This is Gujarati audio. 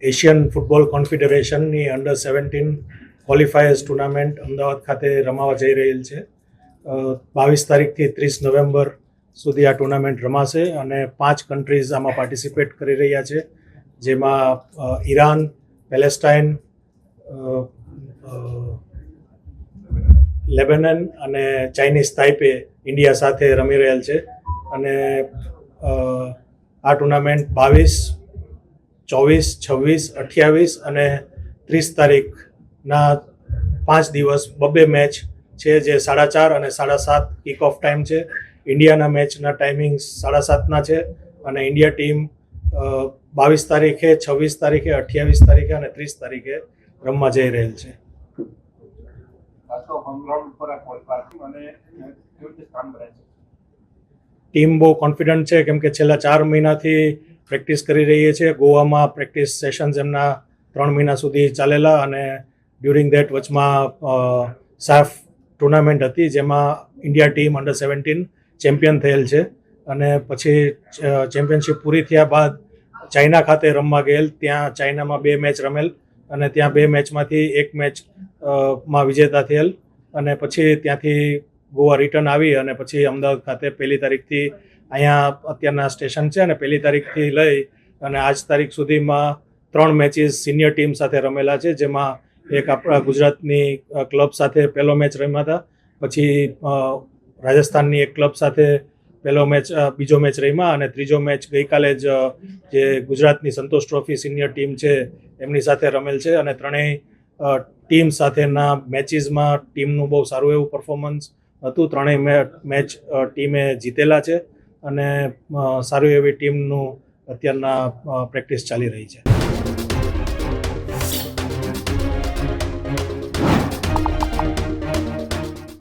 એશિયન ફૂટબોલ કોન્ફેડરેશનની અંડર 17 ક્વોલિફાયર્સ ટુર્નામેન્ટ અમદાવાદ ખાતે રમાવા જઈ રહેલ છે. 22 તારીખથી 30 નવેમ્બર સુધી આ ટુર્નામેન્ટ રમાશે અને 5 કન્ટ્રીઝ આમાં પાર્ટિસિપેટ કરી રહ્યા છે, જેમાં ઈરાન, પેલેસ્ટાઇન, લેબનન અને ચાઇનીઝ તાઇપે ઇન્ડિયા સાથે રમી રહેલ છે. અને આ ટુર્નામેન્ટ 22, 24, 26, 28 અને 30 તારીખના 5 દિવસ બબ્બે મેચ છે, જે 4:30 અને 7:30 કિક ઓફ ટાઈમ છે. ઇન્ડિયાના મેચના ટાઈમિંગ્સ 7:30ના છે અને ઇન્ડિયા ટીમ 22 તારીખે, 26 તારીખે, 28 તારીખે અને 30 તારીખે રમવા જઈ રહેલ છે. ટીમ બહુ કોન્ફિડન્ટ છે, કેમ કે છેલ્લા 4 મહિનાથી પ્રેક્ટિસ કરી રહી છે. ગોવામાં પ્રેક્ટિસ સેશન્સ એમના 3 મહિના સુધી ચાલેલા અને ડ્યુરિંગ દેટ વચમાં સાફ ટુર્નામેન્ટ હતી, જેમાં ઇન્ડિયા ટીમ અંડર 17 ચેમ્પિયન થયેલ છે. અને પછી ચેમ્પિયનશિપ પૂરી થયા બાદ ચાઇના ખાતે રમવા ગયેલ. ત્યાં ચાઇનામાં 2 મેચ રમેલ અને ત્યાં 2 મેચમાંથી 1 મેચ માં વિજેતા થયેલ. અને પછી ત્યાંથી ગોવા રિટર્ન આવી અને પછી અમદાવાદ ખાતે 1 તારીખથી અહીંયા અત્યારના સ્ટેશન છે અને 1 તારીખથી લઈ અને આજ તારીખ સુધીમાં 3 મેચીસ સિનિયર ટીમ સાથે રમેલા છે, જેમાં એક આપણા ગુજરાતની ક્લબ સાથે પહેલો મેચ રમ્યા હતા, પછી રાજસ્થાનની એક ક્લબ સાથે બીજો મેચ રમ્યા અને ત્રીજો મેચ ગઈકાલે જ જે ગુજરાતની સંતોષ ટ્રોફી સિનિયર ટીમ છે એમની સાથે રમેલ છે. અને ત્રણેય ટીમ સાથેના મેચીસમાં ટીમનું બહુ સારું એવું પરફોર્મન્સ હતું. ત્રણેય મેચ ટીમે જીતેલા છે અને સારી એવી ટીમનું અત્યારના પ્રેક્ટિસ ચાલી રહી છે.